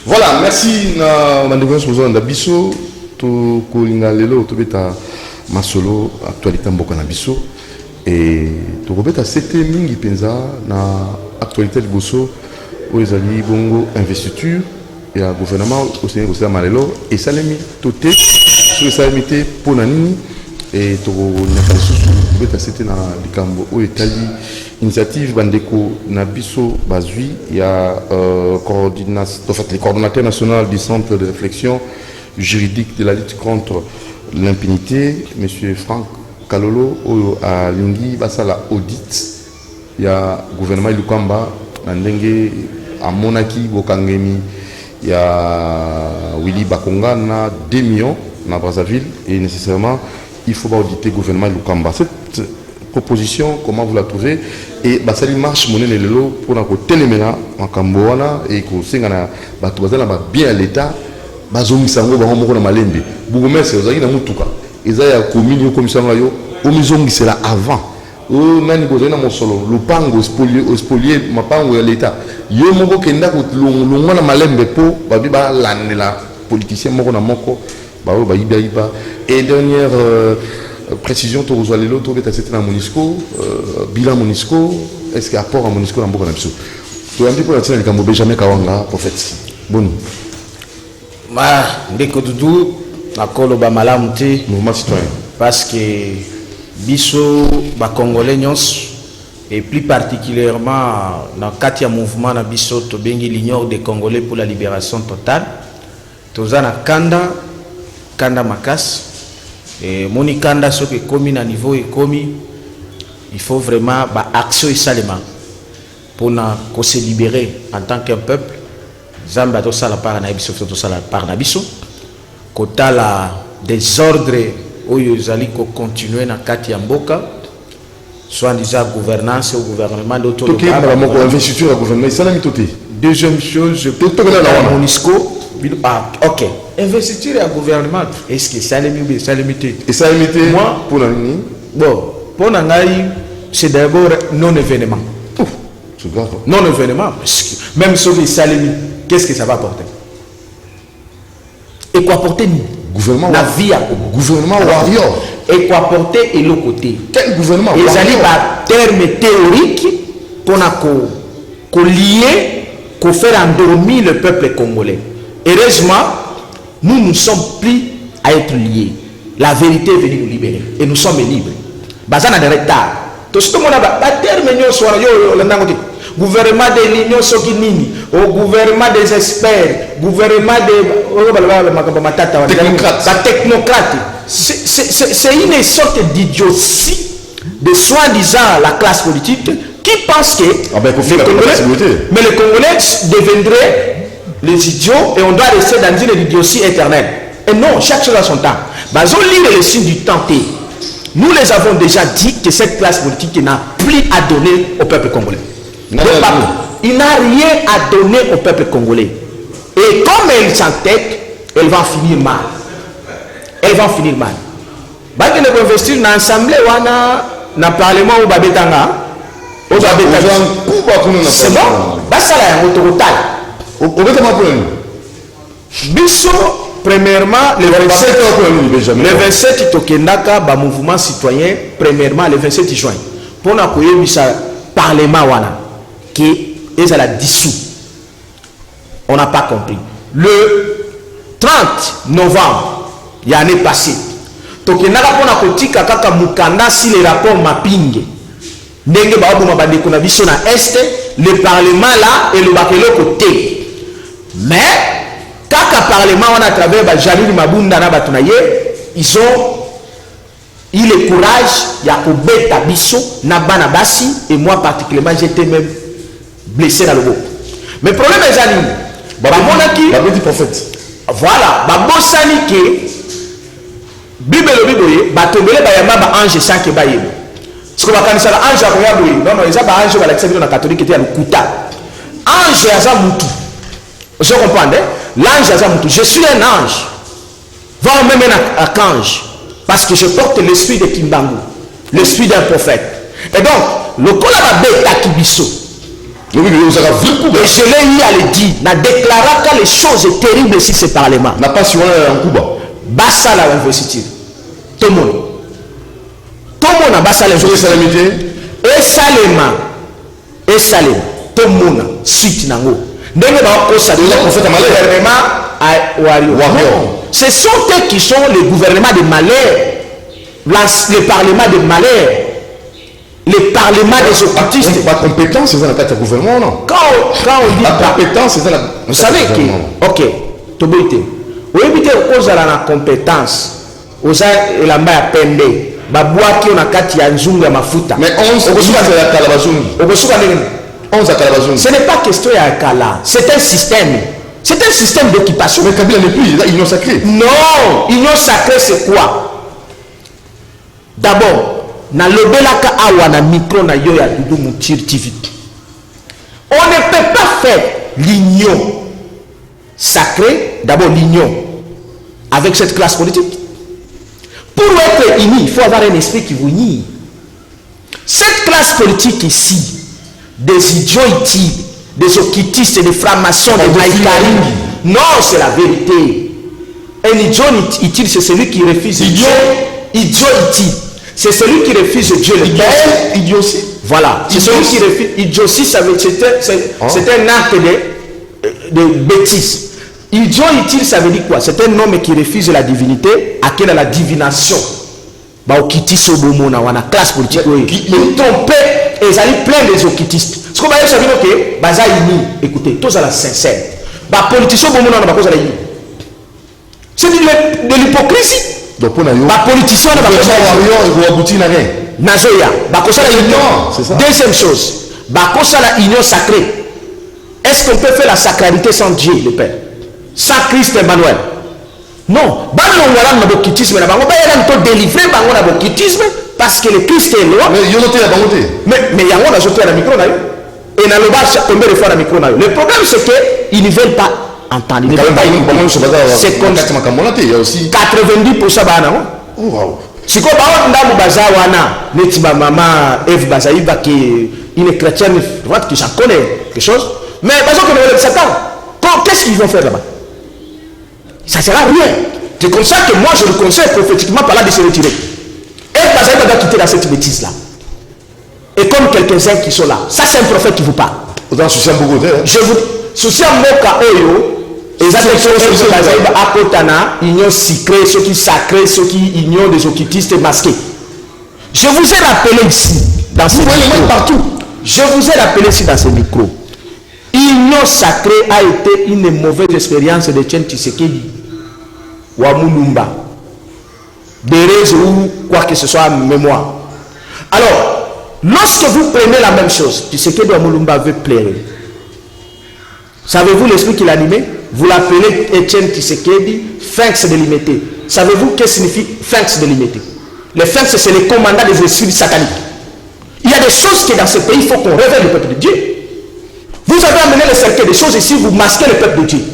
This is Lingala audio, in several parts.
Voilà, merci na mandevance besoin d'abisso to kolinga lelo to beta masolo actualité mboka na biso et to beta c'était mingi penza na actualité liboso oyezali bongo investiture ya gouvernement au Sénégal au Malelo et salemi toté sur salemi té pona nini et to na susu beta c'était na likambo o etali initiative bandeko na biso bazui ya coordination en fait le coordonnateur national du centre de réflexion juridique de la lutte contre l'impunité monsieur Franck Kalolo oyo a lingi basala audit ya gouvernement Lukamba na ndenge amonaki bokangemi ya Willy Bakonga na 2 millions na Brazzaville et nécessairement il faut auditer le gouvernement Lukamba. Cette proposition, comment vous la trouvez? Et basali marche monnaie lelo pour na ko telemena makambo wana et ko singana batu bazala ba bien l'état bazomi sango ba moko na malembe bourgmestre ozaki na mutuka eza ya commune yo commission yo o mizongi sera avant o nani ko na mosolo lupango spolier mapango ya l'état yo moko kenda ko longwa na malembe po babi ba landela politicien moko na moko ba ba iba et dernière précision to vous allez l'autre c'était dans Monisco bilan Monisco est-ce qu'il y a apport à Monisco dans beaucoup d'absous to un petit peu la Kambo Benjamin Kawanga prophète bon ma ndeko dudu nakolo ba malamu te mouvement citoyen parce que biso ba congolais nyons et plus particulièrement dans katia mouvement na biso to bengi l'union des congolais pour la libération totale tozana kanda makas et monikanda ce que commis à niveau et commis il faut vraiment ba action et salement pour se libérer en tant qu'un peuple zamba to sala par na biso to sala par na biso kota la désordre oyo zali ko continuer na kati ya mboka soit déjà gouvernance au gouvernement d'auto to la moko investiture au gouvernement ça la mitoté deuxième chose to la Monisco ok investiture au gouvernement est-ce que ça limite ça limité et ça limité moi pour la nini bon pour ngai c'est d'abord non événement non événement même si ça limite qu'est-ce que ça va apporter et quoi apporter gouvernement la vie à gouvernement warrior et quoi apporter et l'autre côté quel gouvernement ils allaient par terme théorique pour lier pour faire endormir le peuple congolais. Heureusement, nous ne sommes plus à être liés. La vérité est venue nous libérer. Et nous sommes libres. Bazana de retard. Tout ce monde a terme gouvernement de l'Union Sokinini, au gouvernement des experts, gouvernement des technocrates. C'est une sorte d'idiotie de soi-disant la classe politique qui pense que mais les Congolais deviendraient les idiots et on doit rester dans une idiotie éternelle. Et non, chaque chose a son temps. Basons lire les signes du temps. Nous les avons déjà dit que cette classe politique n'a plus à donner au peuple congolais. Il n'a rien à donner au peuple congolais. Et comme elle s'entête, elle va finir mal. Elle va finir mal. Bah, que nous investir dans l'assemblée ou dans le parlement ou babetanga. C'est bon. Bah ça là un autorotal. Biso premièrement le 27 tokendaka ba mouvement citoyen premièrement le 27 juin pour na koyebisa parlement wana qui est à la dissous. On n'a pas compris. Le 30 novembre l'année passée tokendaka pour na kotika kaka mukanda si les rapports mapping ndenge ba oboma bandeko na biso na est le parlement là et le bakelo côté. Mais kaka parlement on a travers ba Jalil Mabunda na batunaye ils ont eu le courage ya kobeta biso na bana basi et moi particulièrement j'étais même blessé dans le dos. Mais problème est ali ba monaki ba petit prophète voilà ba bosani ke bible biboye ba tombele ba yamba ba ange sanke ba yebo ce que ba kanisa la ange ya boye non non eza ba ange ba l'exemple na catholique était à lukuta ange aza mutu. Je comprends, l'ange Azamutu, je suis un ange, va même un archange, parce que je porte l'esprit de Kimbangu, l'esprit d'un prophète. Et donc, le kolaba beta kibiso, Et je l'ai eu à le dire. N'a déclaré que les choses terribles sur ce parlement. N'a pas sur un coup bas. Bassa la investiture. Tout le monde. Tout le monde a bassa la investiture. Et Salema. Et Salema. Tout le monde. Suite nango. Ce sont eux qui sont les gouvernements de malheur. Les parlements de malheur. Les parlements des occultistes. Pas compétence, c'est ça la carte de gouvernement, non? Quand on dit pas compétence, c'est ça la. Vous savez que, ok, Toboité, vous évitez aux à la compétence, aux à la main à pende, babouaki on a kati ya nzungu ya mafuta. Mais 11 à Kalabazungi. 11 à Kalabazungi. Ce n'est pas question à Kala, c'est un système. C'est un système d'occupation. Mais Kabila n'est plus, là, union sacrée. Non, union sacrée c'est quoi? D'abord, na lobelaka awa na micro na yo ya Doudou Moutir TV. On ne peut pas faire l'union sacrée, d'abord l'union avec cette classe politique. Pour être unis, il faut avoir un esprit qui vous unit. Cette classe politique ici, des idiots ici, des occultistes, des francs-maçons, des maïkaring, non, c'est la vérité. Un idiot utile, c'est celui qui refuse Dieu. Idiot utile. C'est celui qui refuse Dieu le Père. Idiotie. Voilà. C'est celui qui refuse. Idiotie, c'est un acte de bêtise. Idiot utile, ça veut dire quoi? C'est un homme qui refuse la divinité, à qui la divination. Bah, au kittis au bomo na wana classe politique. Ils trompent et ils allaient plein des occultistes. Ce qu'on va dire, ça veut dire que baza ini. Écoutez, tous à la sincère. Bah, politicien au bomo na ba cause la ini. C'est de l'hypocrisie. Donc, on a eu. Bah, politicien na ba cause la ini. Nazoya. Bah, cause la union. Deuxième chose. Bah, cause la union sacrée. Est-ce qu'on peut faire la sacralité sans Dieu, le Père? Sans Christ Emmanuel? Non. Parce que le Christ est loin. Mais il y a un autre micro. Et dans le bas, combien de fois dans le micro? Le problème, c'est qu'ils ne veulent pas entendre. Ils ne veulent pas écouter. C'est comme 90%. Si vous avez un maman Eve Bazaïba qui est une chrétienne, qui s'en connaît quelque chose. Mais parce que nous Satan, qu'est-ce qu'ils vont faire là-bas? Ça ne sert à rien. C'est comme ça que moi je le conseille prophétiquement par là de se retirer. Eve Bazaïba doit quitter dans cette bêtise-là. Et comme quelques-uns qui sont là, ça c'est un prophète qui vous parle. Je vous soucie à Moka Oyo. Union sacrée, ceux qui sacrés, ceux qui union des occultistes masqués. Je vous ai rappelé ici, dans ce micro, partout. Je vous ai rappelé ici dans ce micro. Union sacrée a été une mauvaise expérience de Tien Tshisekedi ou Mulumba. Derez ou quoi que ce soit en mémoire. Alors, lorsque vous prenez la même chose, Tshisekedi ou Mulumba veut plaire. Savez-vous l'esprit qui l'animait? Vous l'appelez Etienne Tshisekedi, Sphinx délimité. Savez-vous ce que signifie Sphinx délimité? Le Sphinx, c'est le commandant des esprits sataniques. Il y a des choses que dans ce pays, il faut qu'on révèle le peuple de Dieu. Vous avez amené le cercle des choses ici, vous masquez le peuple de Dieu.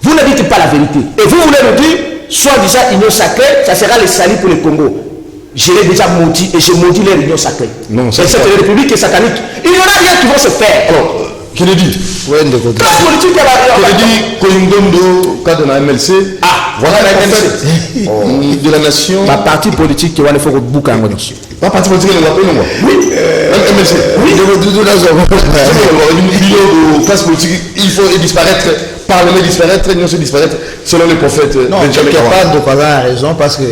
Vous ne dites pas la vérité. Et vous voulez nous dire, soit-disant union sacrée, ça sera le salut pour le Congo. Je l'ai déjà maudit et je maudis leur union sacrée. Non, c'est cette république est satanique. Il n'y aura rien qui va se faire. Alors, Kennedy, politique Kennedy, Koyundondo, cas de la MLC. Ah, voilà la MLC de la nation. Ma parti politique qui va le faire au bouc à pas parti politique de la paix, non? Oui. MLC. Oui. De classe politique, il faut disparaître, parler disparaître, non se disparaître, selon les prophètes. Non, quelque part, Dokala a raison parce que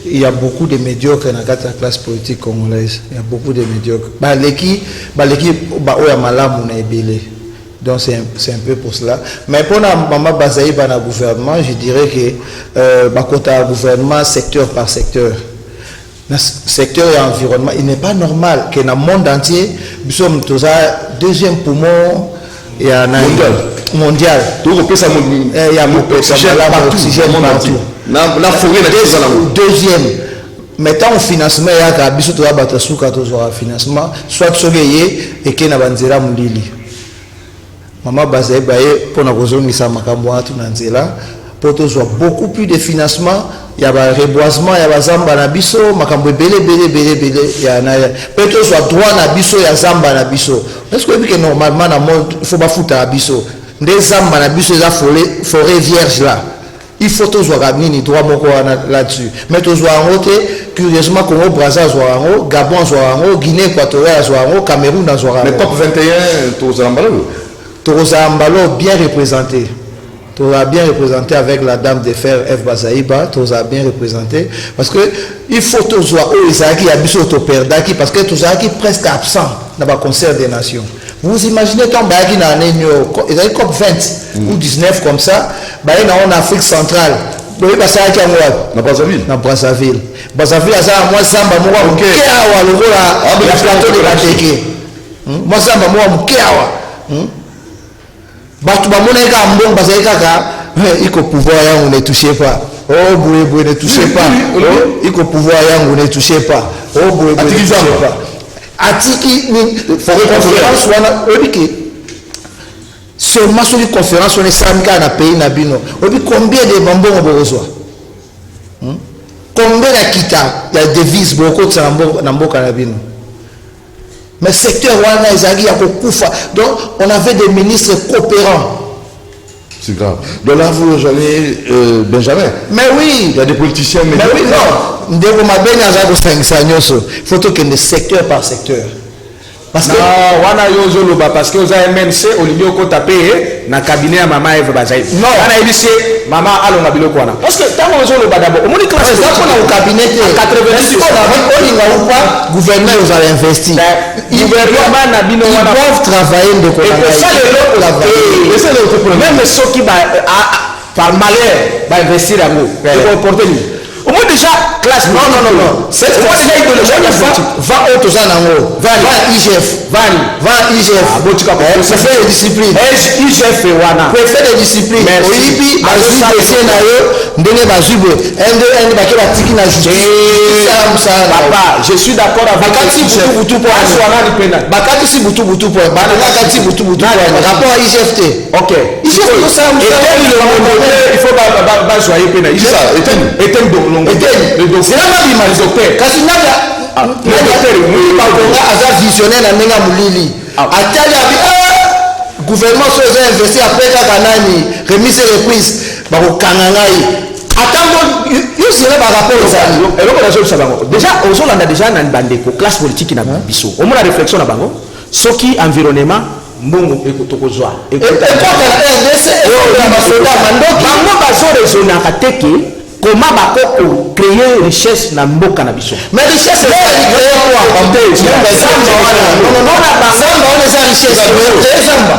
il y a beaucoup de médiocres dans la classe politique congolaise. Il y a beaucoup de médiocres. Donc c'est un peu pour cela. Mais pour la maman Bazaï dans le gouvernement, je dirais que côté gouvernement secteur par secteur, secteur et environnement, il n'est pas normal que dans le monde entier, nous sommes tous à deuxième poumon et un mondial. Il y a beaucoup d'oxygène partout. La forêt deuxième, mettons au financement, il y a un financement, soit soleil et qu'il y a un Moulili. Maman Bazaï, pour nous makambo atu nanzela pour tous beaucoup plus de financement. Il y a un reboisement, il y a un zamba na biso, makambo belé, il y a peut-être soit droit na biso, il y a zamba na biso. Est-ce que normalement dans le monde, il faut pas foutre à biso. Des zamba na biso, il y a forêt vierge là. Il faut tous voir ni droit là-dessus. Mais tous voir en haut, curieusement, Congo, Brazza, Gabon, Guinée équatoriale, Cameroun, mais COP 21, Toza Ambalo bien représenté. Toza bien représenté avec la dame de fer F. Bazaïba. Toza bien représenté. Parce que il faut tous voir où Isaki a biso to perdaki parce que Toza qui presque absent dans le concert des nations. Vous imaginez quand Bayaki n'a il y a COP 20 ou 19 comme ça, Bayaki en Afrique centrale. Vous voyez passer à Brazzaville. Dans Brazzaville. Brazzaville, ça moi Zamba moi Mukeawa le voilà la plateau de la Teke. Moi Zamba moi Mukeawa. Batu bamona eka mbongo bazali kaka iko pouvoir yangu ne touchez pas. Oh boue ne touchez pas. Oh iko pouvoir yangu ne touchez pas. Oh boue ne touchez pas. Atiki ni conférence wana obiki seulement sur une conférence on est samika na pays na bino. Obi combien de bambongo bozwa? Combien de kita ya devise beaucoup de mboka na bino? Mais le secteur Wana Izagi a beaucoup fait. Donc, on avait des ministres coopérants. C'est grave. Donc là, vous jamais Benjamin. Mais oui. Il y a des politiciens. Mais oui, non. Il faut que le secteur par secteur. Parce que wana yozo loba parce que oza MNC olinyo ko tapé na cabinet ya mama Eve Bazaï. Non, ana ibisi mama alonga biloko wana. Parce que tant ozo loba d'abord, on dit classe ça pour le cabinet 90 on olinga ou pas gouverneur vous allez investir. Gouvernement na bino wana ils doivent travailler de côté. Et ça le problème. Même ceux qui par malheur va investir à vous. Pour porter lui. Au moins déjà classe. Non. C'est quoi déjà idéologie va au Tozan en haut. Va IGF. Va IGF. Ça fait des disciplines. IGF et Wana. Préfet de discipline. Oyibi, Azui Bessé na yo, Ndene Bazube. Un baké la tiki na justice. Papa, je suis d'accord avec Bakati Boutou pour Bakati si Boutou pour Bakati Boutou pour rapport à IGFT. Ok. IGF ça il faut pas joyer pena. Éteindre c'est là que les docteurs kasi nada le visionnaire na nenga mulili atali abi gouvernement so investi après kaka nani remise reprise ba ko kangangai attends yo sera par rapport aux amis eloko na zo sabango déjà ozolanda déjà na bandeko classe politique na biso o mona réflexion na bango soki environnement mbongo ekotokozwa ekota na RDC bango bazo raisonnaka teke comment bako créer richesse na mboka na biso mais richesse c'est créer quoi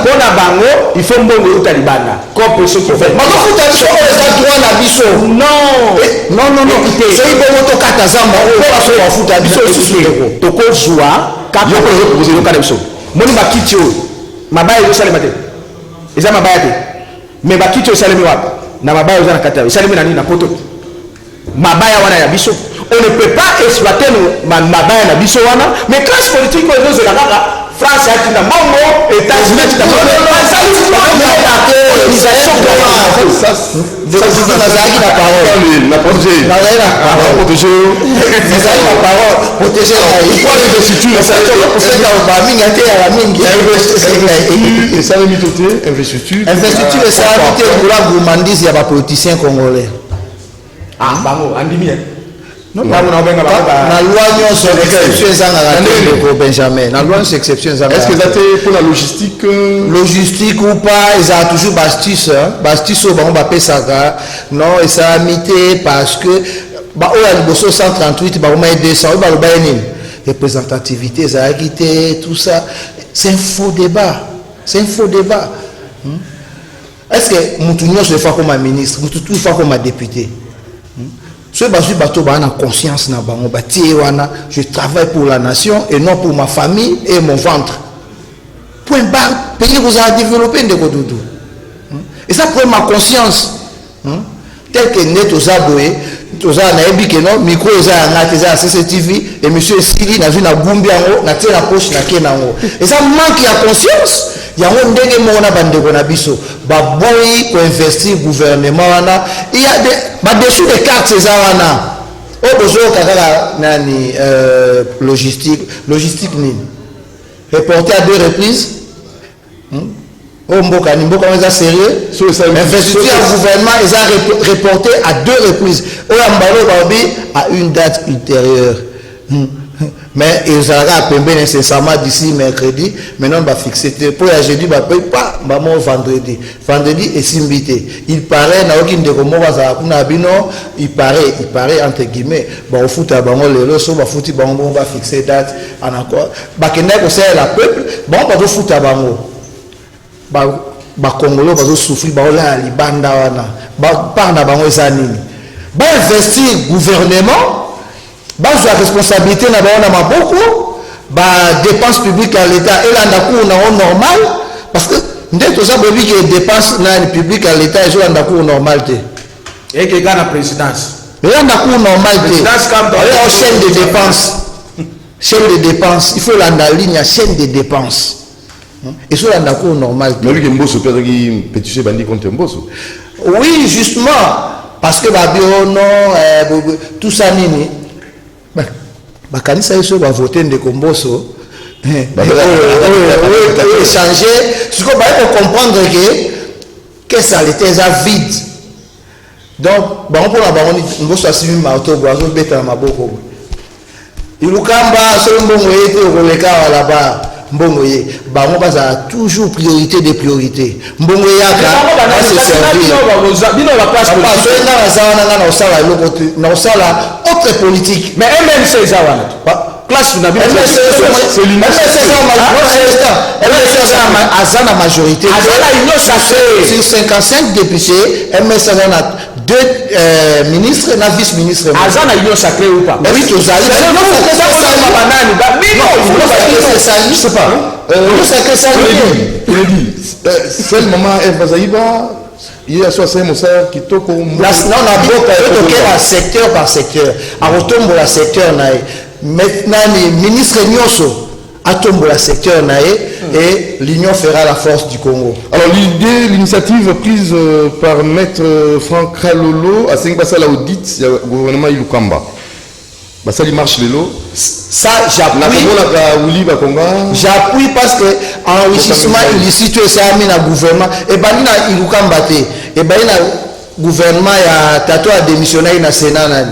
pona bango il faut mbongo utalibana comme ce qui fait makofuta biso eza droit na biso non écoutez c'est bongo to kata zamba o ba so wafuta biso susu tokozwa kaka yoka na biso moni bakiti o mabaya yo salema te eza mabaya te mais bakiti o salemi wapi na mabaya eza na kata salemi na nini na poto mabaya wana ya biso on ne peut pas exploiter mabaya na biso wana mais classe politique ko ezo la kaka France a tina mongo États-Unis tina na loi nyonso exception ezangaka te Benjamin na loi nyonso exception ezangaka est-ce que ça te pour la logistique ou pas ezala toujours bastuce oyo bango bapesaka non esalami te parce que oyo ya liboso 138 bakoma ye 200 oyo baloba ye nini représentativité ezalaki te tout ça c'est un faux débat est-ce que mutu nyonso efa koma ministre mutu tu efa koma député ceux qui ont conscience, je travaille pour la nation et non pour ma famille et mon ventre. Point barre, pays vous a développé de Et ça pour ma conscience. Tel que net aux aboyés, toza na ebi ke non micro eza ngate eza CCTV et monsieur Sili na vina gumbi yango na tie na poche na ke nango eza manque ya conscience yango ndenge mona bandeko na biso ba boyi ko investir gouvernement wana il y a des ba dessous des cartes eza wana o bozo kaka nani logistique nini reporté à 2 reprises. Oh mboka eza sérieux investiture du gouvernement est reporté à 2 reprises à une date ultérieure mais ils ont payé nécessairement d'ici mercredi maintenant on va fixer pour la jeudi pas vendredi et simbité il paraît il paraît entre guillemets au foot à bango lelo so ba fouti bango on va fixer date en accord ba kenda ko c'est la peuple bon pas de foot à bango ba Congolais bazo souffrir ba la libanda wana ba parna bango eza nini ba investir gouvernement ba la responsabilité na ba na maboko ba dépenses publiques à l'état et là ndako na normal parce que ndeko ça bobi que dépenses na publiques à l'état et zo ndako normal té et que gana présidence et là ndako normal té chaîne de dépenses il faut la ligne chaîne de dépenses. Et sur la d'accord normal. Mais lui qui Mbosso peut qui pétition bandi contre Mbosso. Oui, justement parce que babio non tout ça nini. Ba kanisa yeso ba voter de Mbosso. Échanger, ce qu'on va comprendre que ça était vide. Donc ba on pour la baronne Mbosso asimi mato boazo beta maboko. Ilukamba so mbongo yete oleka là-bas. Mbongo ye bango baza toujours priorité des priorités mbongo yaka c'est servir bino la place parce que na zawana na osala eloko na osala autre politique mais MNC zawana classe na bino c'est azana majorité sur 55 députés MNC a 2 ministres na vice-ministres azana union sacrée ou pas oui tous allez je sais pas seul maman Eva Zaïba il y a 60 moussa qui toko non na boka to secteur par secteur a retombe la secteur na maintenant les ministres nyoso atombe la secteur na et l'union fera la force du Congo. Alors l'initiative prise par maître Franck Kalolo à 5 passer à l'audit du gouvernement Ilukamba. Bah ça il marche l'élo. Ça j'appuie parce que enrichissement illicite c'est amené à gouvernement et ben na Ilukamba té et ben na gouvernement ya tato a démissionné na Sénat nani.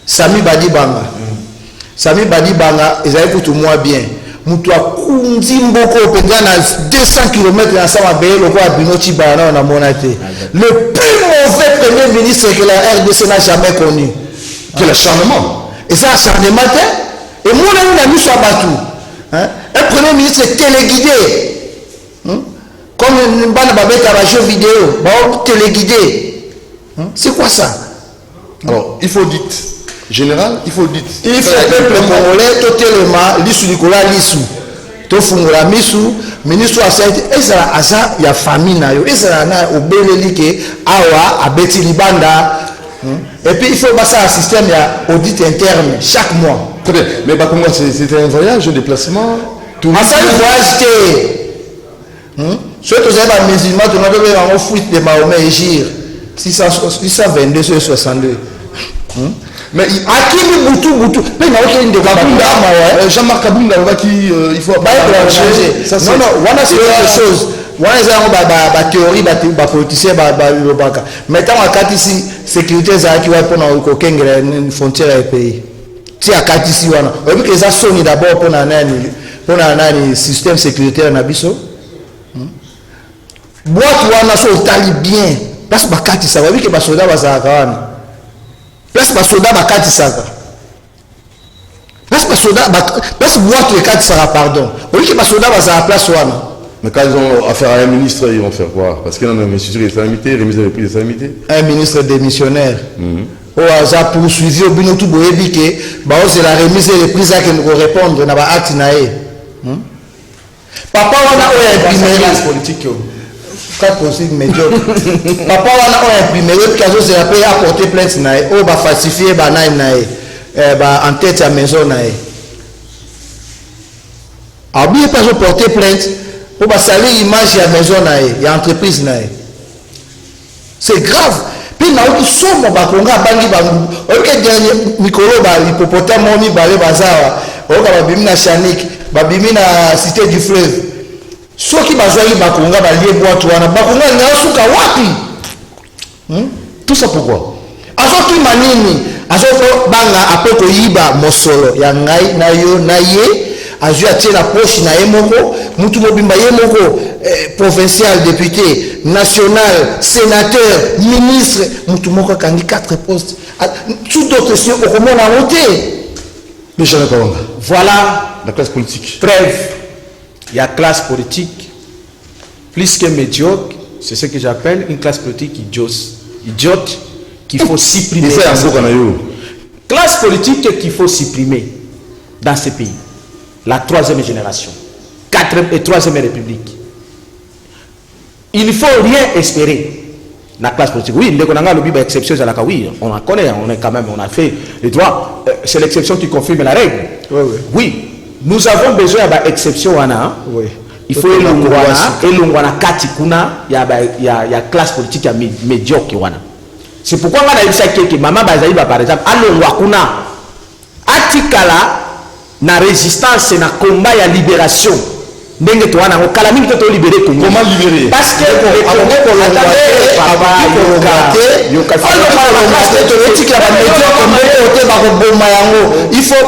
Sami Badi Banga ezali kutu moi bien. Mutu akundi mboko penza na 200 km na sama beye loko abinoti bana na monate. Le plus mauvais premier ministre que la RDC n'a jamais connu. Quel acharnement. Et ça acharnement et moi là na miso abatu. Hein? Un premier ministre téléguidé. Comme bana babeta ba jeu vidéo, ba téléguidé. C'est quoi ça? Alors, il faut dire général, il faut dire. Il faut peuple congolais, tout tellement, l'issue du Kola, l'issue. Tout fungula misu, ministre a dit, et ça il y a famine, et ça a obélé awa, abeti libanda. Et puis il faut passer un système d'audit interne chaque mois. Très bien, mais bah, comment c'était un voyage, un déplacement tout ça, un voyage. Soit vous avez un musulman, tu n'as pas fuite de Mahomet et Gir. 622 sur 62. Mais Akimi Boutou, mais il n'y a aucune de Jean-Marc Kabunda, il faut changer. Non, voilà c'est autre chose. Voilà la théorie, la politicien, maintenant à ici, sécurité qui va prendre une frontière au pays. Si à ici, on a vu que ça sonne d'abord pour un système sécuritaire na biso. Boîte wana so tali bien. Parce que bakati ça va vu que ba soda bazaka wana. Place basoda bakati saka. Place basoda place boîte le kati saka pardon. Oui que basoda bazaka place wana. Mais quand ils ont affaire à un ministre, ils vont faire quoi? Parce qu'il y a un ministre de salamité, remise de reprise de salamité. Un ministre démissionnaire. Au hasard poursuivi au binotou boyebi que ba c'est la remise de reprise que nous répondre na ba acte naé. Papa wana o imprimé politique. Classe politique médiocre. Papa wana on imprimé le cadeau c'est après apporter plainte nae, oh ba falsifier ba nae nae, ba en tête à maison nae. A bien pas porter plainte, oh ba salir image à maison nae, ya entreprise nae. C'est grave. Puis na oki somo ba konga bangi ba, OK dernier Mikolo ba hippopotame momi balé bazawa, oh ba bimi na Chanik, ba bimi na Cité du Fleuve. Soki bazali bakonga balie boîte wana bakonga ngasuka wapi Tout ça pourquoi? azoki manini azoko banga apoko yiba mosolo ya ngai na yo na ye azu atie la poche na ye moko mutu mobimba ye moko provincial député national sénateur ministre mutu moko kangi 4 postes tout d'autres questions au comment on a voté Mais je ne sais pas. Voilà, La classe politique. trêve. Il y a classe politique plus que médiocre, c'est ce que j'appelle une classe politique idiote qu'il faut supprimer. Et ça, Classe politique qu'il faut supprimer dans ce pays. La 3e génération, 4e et 3e république. Il ne faut rien espérer. La classe politique, oui, exception, oui, on la connaît, on est quand même, on a fait les droits, c'est l'exception qui confirme la règle. Oui. Nous avons besoin d'exception. Oui. Il faut elongwana kati kuna ya classe politique ya médiocre wana. C'est pourquoi on a dit que maman Bazaïba par exemple alongwa kuna atikala na résistance na combat ya libération. Ndenge to wana okala mingi to libérer Congo. Comment libérer? Parce que il faut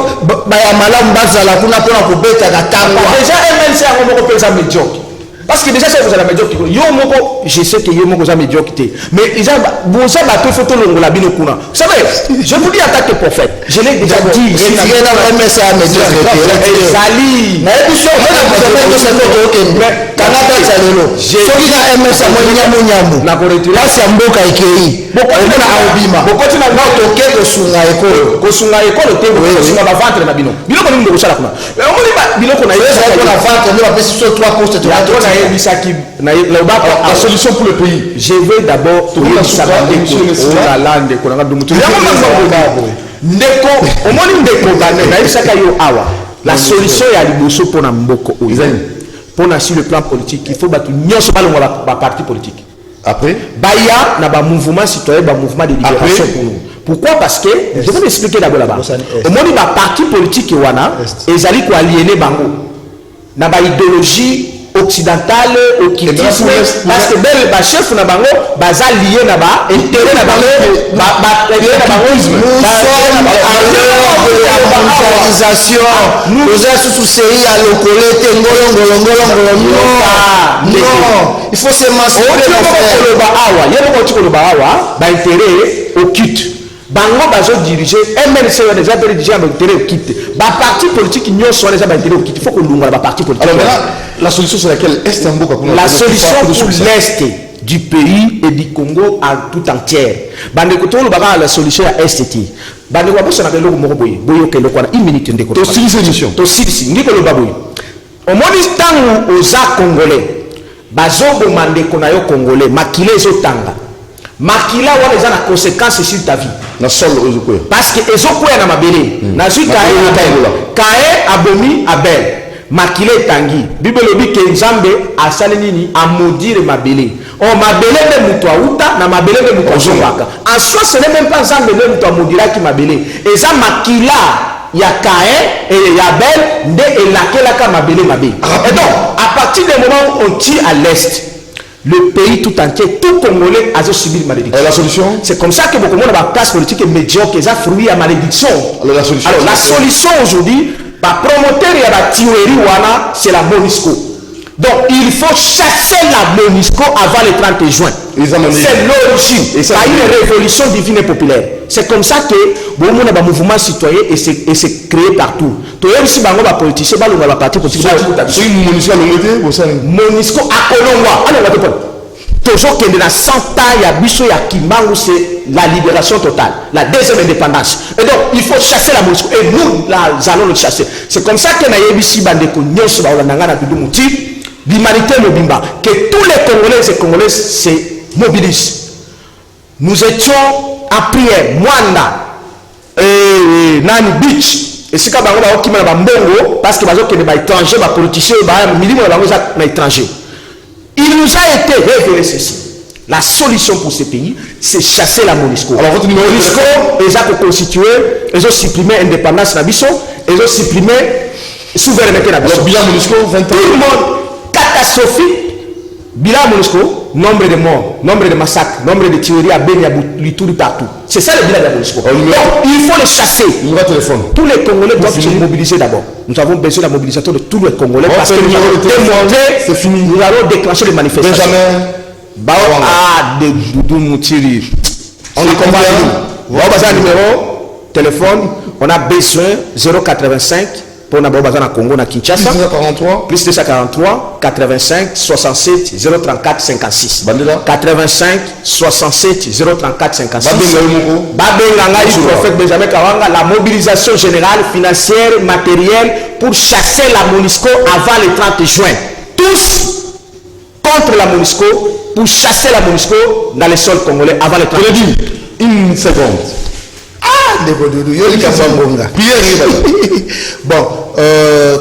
bayamala mbazala kuna pona kobeta katangwa. Déjà MLC a moko pensa médiocre. Parce que déjà ça vous avez médiocre. Yo moko je sais que yo moko za médiocrité. Mais ils ont boza bato photo longola bino kuna. Vous savez, je vous dis en tant que prophète, je l'ai déjà dit. Retirez la MLC à médiocrité. Sali. Mais biso kanata salelo. Soki na MLC mo nyamu. Na ko retirer. Parce ya mboka ikei. Bokoti na obima. Bokoti na toke ko sunga ekolo. Ko sunga ekolo te ko sunga ba ventre na bino. Bino ko ni ngosala kuna. Omoni ba bino ko na yesa ko na ventre ndio bapesi so 3 postes to la solution pour le pays. Je vais d'abord la solution est à l'ibousso pour Namboko. Pour sur le plan politique, il faut battre un parti politique. Après, Baya n'a pas mouvement citoyen, pas mouvement de libération pour nous. Pourquoi? Parce que, je vais m'expliquer d'abord là-bas. Au moment où parti politique, ils allaient aliéner Bango. N'a pas idéologie occidentale occultisme parce que bel ba chef na bango baza lié na ba intérêt na bango ba lié na bango nous sommes sous série à l'ocolete ngolongolongolongolo non il faut s'émanciper le ba awa yelo ko ba awa ba intérêt occulte bango bazo diriger MLC on déjà diriger ba intérêt occulte ba parti politique nyonso on déjà ba intérêt occulte il faut que l'on ba parti politique. Alors là, la solution c'est laquelle? La solution pour l'Est du pays et du Congo en tout entier. La solution à Est. Une minute. Au moins, aux Congolais, bazo bomande konayo Congolais, makile zotanga. Makila wana eza na conséquence sur ta vie. Na solo ozokoya. Parce que ezokoya na mabele. Na zuka kae abomi Abel. Makile tangi Bible dit que Nzambe asali nini amodire mabele o mabele de mutu auta na mabele de mutu azongaka en soi ce n'est même pas Nzambe de mutu amodira ki mabele eza makila ya Kain et ya Abel nde elakelaka mabele mabe. Et donc à partir du moment où on tire à l'est le pays tout entier, tout Congolais a subi une malédiction. Et la solution? C'est comme ça que beaucoup de monde a place politique et médiocre, ils ont fruit à malédiction. Alors la solution aujourd'hui, la promoteur et la tuerie, c'est la MONUSCO. Donc il faut chasser la MONUSCO avant le 30 juin. C'est l'origine. Il y a une révolution divine et populaire. C'est comme ça que bon, on a un mouvement citoyen et c'est créé partout. Tu as aussi un politicien, un parti politique. MONUSCO à Colomba. Toujours qu'il y a 100 ans, il y a Bissot, il y a Kimbangu, c'est la libération totale, la deuxième indépendance. Et donc, il faut chasser la MONUSCO. Et nous, là, nous allons le chasser. C'est comme ça que nous avons ici, l'humanité Mobimba, que tous les Congolais et Congolaises se mobilisent. Nous étions en prière, Mwanda, Nani Beach, et c'est comme ça, parce que les étrangers, les politiciens, les étrangers. Il nous a été révélé ceci. La solution pour ces pays, c'est chasser la MONUSCO. Alors, votre numéro MONUSCO, ils ont constitué, ils ont supprimé l'indépendance de Nabiso, ils ont supprimé la souveraineté de Nabiso. Alors, bilan MONUSCO, 20 ans. Tout le monde catastrophique. Bilan MONUSCO, nombre de morts, nombre de massacres, nombre de tueries à Beni, à Lituri, partout. C'est ça le bilan de la MONUSCO. Donc, il faut les chasser. Tous les Congolais doivent se mobiliser d'abord. Nous avons besoin de la mobilisation de tous les Congolais parce que nous allons démontrer, c'est fini. Nous allons déclencher les manifestations. Benjamin. De Doudou Moutiri. On est combien? On a un numéro, téléphone, on a besoin 085 pour on a besoin à Congo, à Kinshasa. Plus 243, 85, 67, 034, 56. 85, 67, 034, 56. Prophète Benjamin Kawanga, la mobilisation générale, financière, matérielle pour chasser la MONUSCO avant le 30 juin. Tous contre la MONUSCO, pour chasser la MONUSCO dans les sols congolais avant le 30 juin. Une seconde. Ah, bon,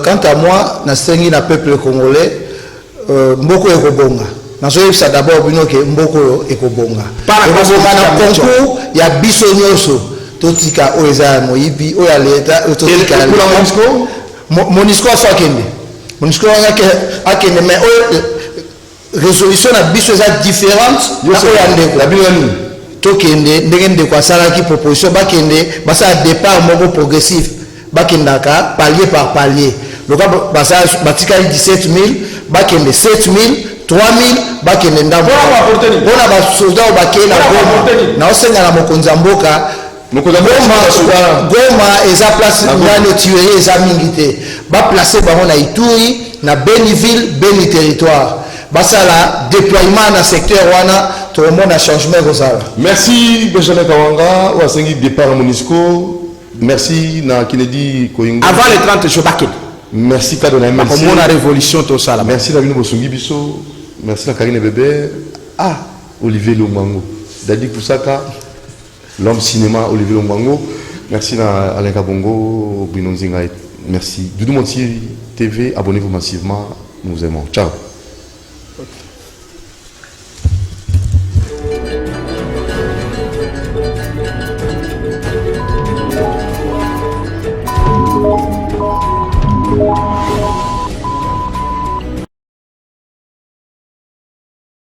quant à moi, je suis un peuple congolais, Mboko et Kobonga. Je suis d'abord Mboko et Kobonga. Par concours, il y a Bissonyoso, Totika, Oeza, Moibi, Oya Leta, Totika. MONUSCO a fait MONUSCO a fait mais résolution à biso différente la tokende ndenge kwa sala ki proposition bakende basa départ moko progressif bakendaka palier par palier loka basa batika 17 000 bakende 7 000 3 000 bakende ndabo bona ba soldat bakena Goma na osenga na mokonzi mboka Goma eza place ngano tuerie eza mingite ba placer bango na Ituri na Beniville Beni territoire. Basala déploiement dans le secteur wana tout le monde a changement rosal. Merci Benjamin Kawanga ou asengi départ à MONUSCO. Merci na Kennedy Koyingo. Avant le 30 juin. Merci Kadona. Merci la révolution tout ça là. Merci David Bosungi Biso. Merci la Karine Bébé. Ah Olivier Lombango. Dadi Kusaka. L'homme cinéma Olivier Lombango. Merci na Alain Kabongo Binonzinga. Merci. Doudou Montier TV. Abonnez-vous massivement. Nous vous aimons. Ciao.